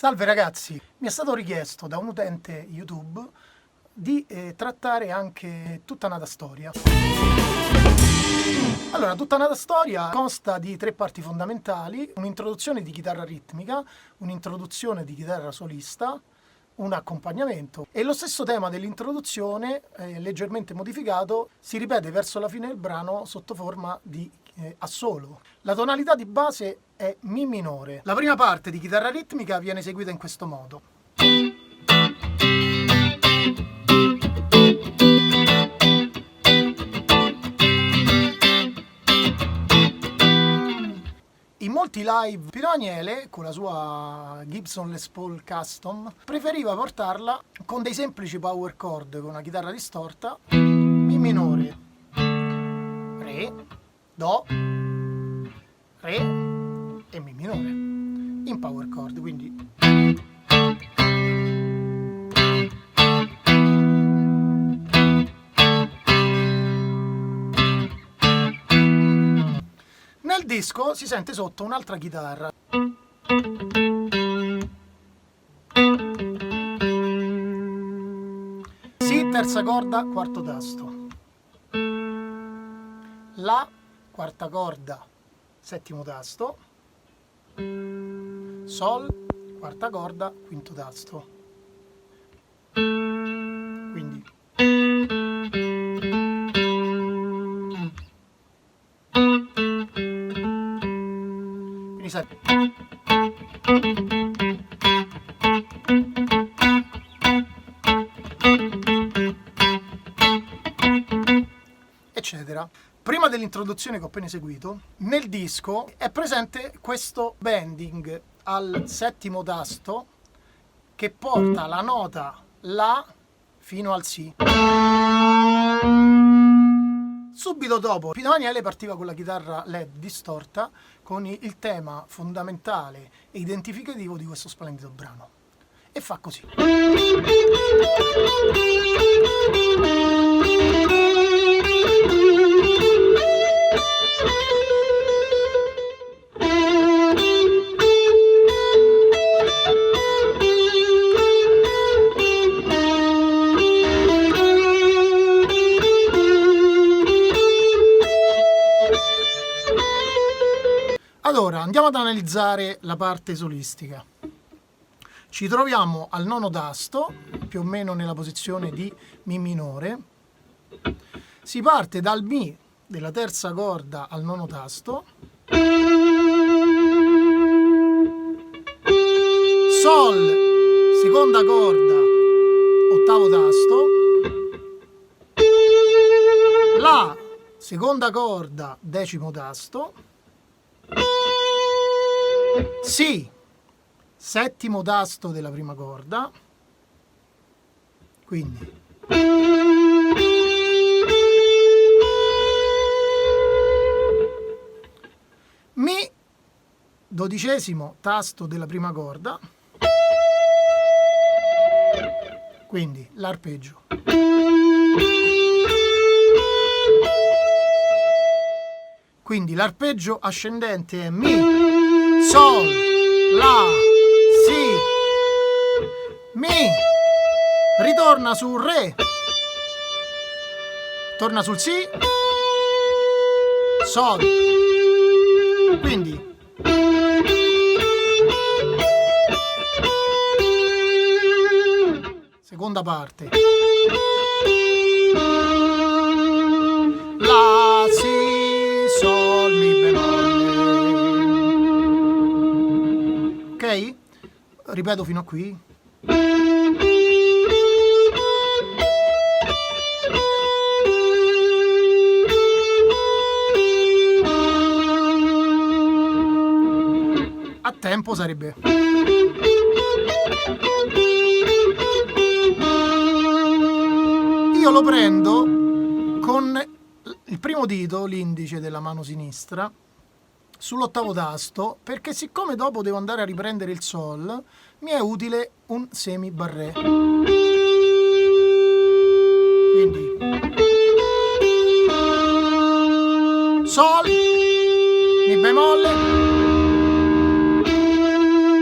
Salve ragazzi, mi è stato richiesto da un utente YouTube di trattare anche Tutta nata storia. Allora, Tutta nata storia consta di 3 parti fondamentali: un'introduzione di chitarra ritmica, un'introduzione di chitarra solista, un accompagnamento, e lo stesso tema dell'introduzione, leggermente modificato, si ripete verso la fine del brano sotto forma di assolo. La tonalità di base è Mi minore. La prima parte di chitarra ritmica viene eseguita in questo modo. In molti live Pino Daniele, con la sua Gibson Les Paul Custom, preferiva portarla con dei semplici power chord con una chitarra distorta: Mi minore, Re, Do, Re e Mi minore in power chord, quindi nel disco si sente sotto un'altra chitarra. Si, terza corda, quarto tasto. La, quarta corda, settimo tasto. Sol, quarta corda, quinto tasto. Quindi eccetera. Prima dell'introduzione che ho appena eseguito, nel disco è presente questo bending al settimo tasto che porta la nota La fino al Si. Subito dopo Pino Daniele partiva con la chitarra LED distorta con il tema fondamentale e identificativo di questo splendido brano. E fa così. Allora, andiamo ad analizzare la parte solistica. Ci troviamo al nono tasto, più o meno nella posizione di Mi minore. Si parte dal Mi della terza corda al nono tasto. Sol, seconda corda, ottavo tasto. La, seconda corda, decimo tasto. Si, settimo tasto della prima corda, quindi Mi, dodicesimo tasto della prima corda, quindi l'arpeggio. Quindi l'arpeggio ascendente è Mi, Sol, La, Si, Mi, ritorna sul Re, torna sul Si, Sol. Quindi seconda parte. La, Si, Sol, Mi bemolle. Ok? Ripeto fino a qui. A tempo sarebbe. Io lo prendo con il primo dito, l'indice della mano sinistra, sull'ottavo tasto, perché siccome dopo devo andare a riprendere il Sol, mi è utile un semi barré. Quindi Sol, Mi bemolle,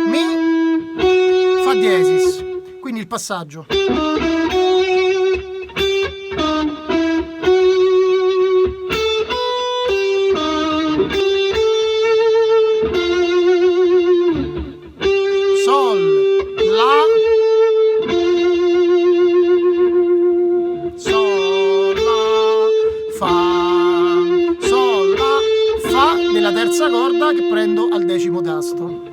Mi, il passaggio. Sol, La, Sol, La, Fa, Sol, La, Fa nella terza corda che prendo al 10° tasto.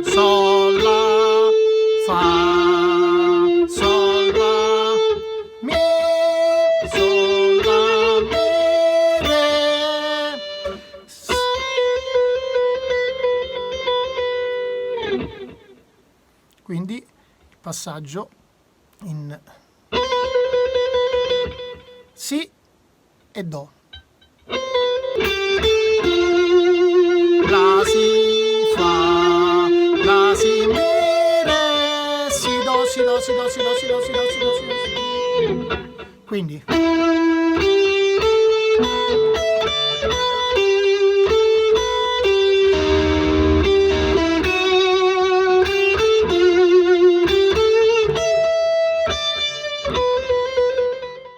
Sol, La, Fa, Sol, La, Mi, Sol, La, Mi, Re. Quindi il passaggio in Si e Do. La, Si, Fa, La, Si, Mi, Re, Si, Do, Si, Do, Si, Do, Si, Do, Si, Do, Si, Do, Si, Do, Si, Do, Si, Do. Quindi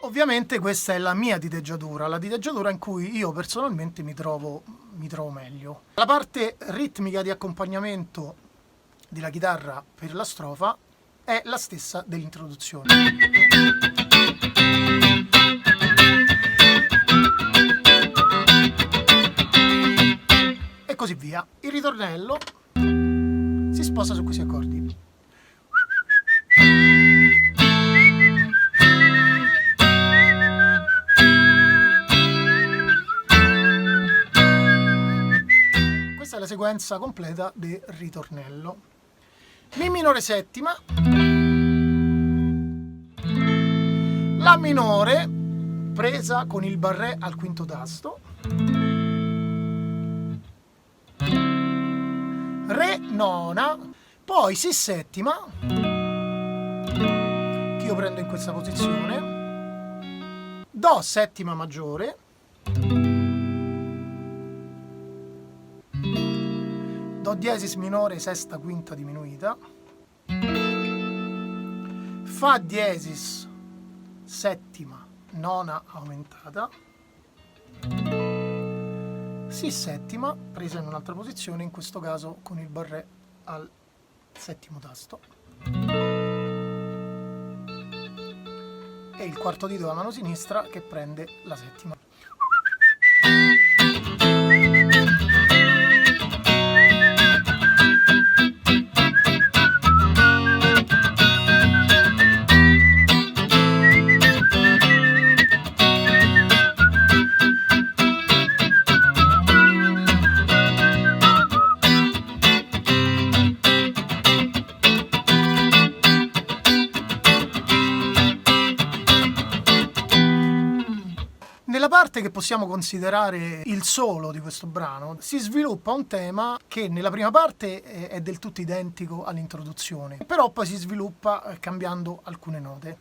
ovviamente questa è la mia diteggiatura, la diteggiatura in cui io personalmente mi trovo meglio. La parte ritmica di accompagnamento della chitarra per la strofa è la stessa dell'introduzione. E così via. Il ritornello si sposa su questi accordi. Questa è la sequenza completa del ritornello. Mi minore settima, La minore presa con il barré al 5° tasto, Re nona, poi Si settima, che io prendo in questa posizione, Do settima maggiore, Do diesis minore sesta quinta diminuita, Fa diesis settima nona aumentata, Si settima presa in un'altra posizione, in questo caso con il barré al 7° tasto, e il quarto dito della mano sinistra che prende la settima. Nella parte che possiamo considerare il solo di questo brano si sviluppa un tema che nella prima parte è del tutto identico all'introduzione, però poi si sviluppa cambiando alcune note.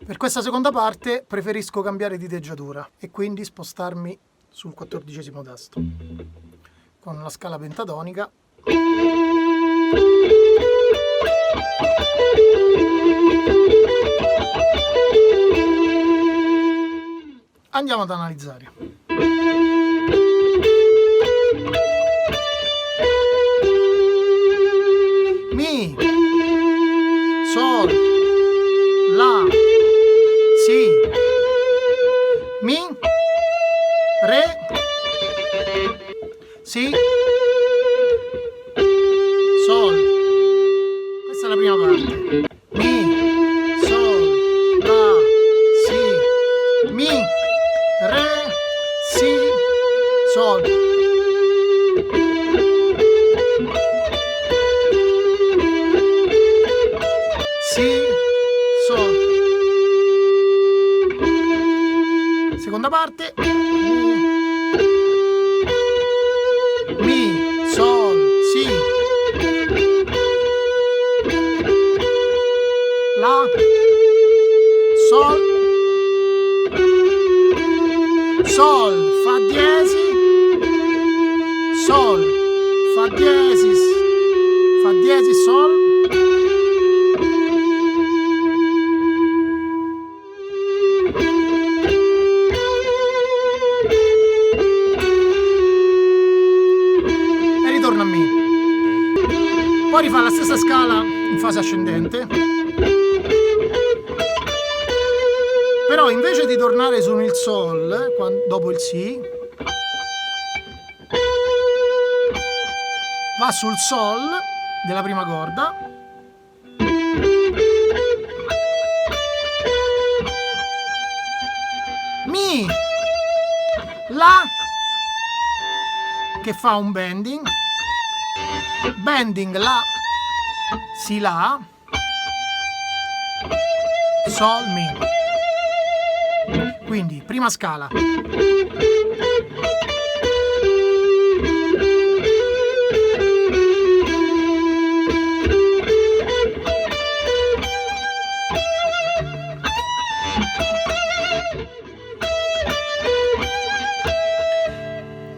Per questa seconda parte preferisco cambiare diteggiatura e quindi spostarmi sul 14° tasto con la scala pentatonica. Andiamo ad analizzare. Mi, Sol, La, Si, Mi, Re, Si, Sol. Questa è la prima parte. Mi, Sol, La, Si, Mi, Re, Si, seconda parte. Mi, sol, si. La, sol, sol, fa diesis, sol, fa diesis, sol. E ritorna a mi. Poi rifà la stessa scala in fase ascendente. Però invece di tornare su il sol, dopo il si, va sul sol della prima corda, mi, la, che fa un bending, la, si, la, sol, mi. Quindi, prima scala.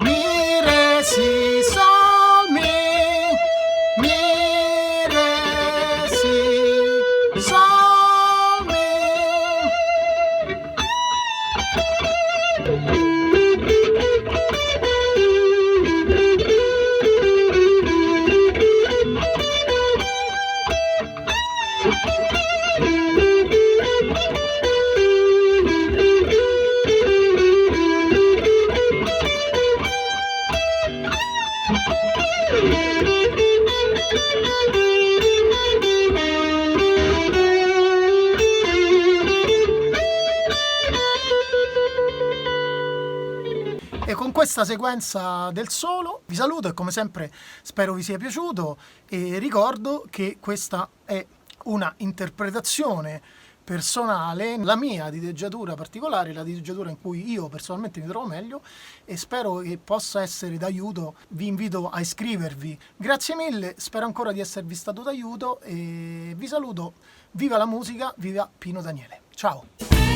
Mi, re, si, sol, mi, re, si, sol, mi. E con questa sequenza del solo vi saluto e come sempre spero vi sia piaciuto e ricordo che questa è una interpretazione personale, la mia diteggiatura particolare, la diteggiatura in cui io personalmente mi trovo meglio e spero che possa essere d'aiuto. Vi invito a iscrivervi. Grazie mille, spero ancora di esservi stato d'aiuto e vi saluto. Viva la musica, viva Pino Daniele. Ciao!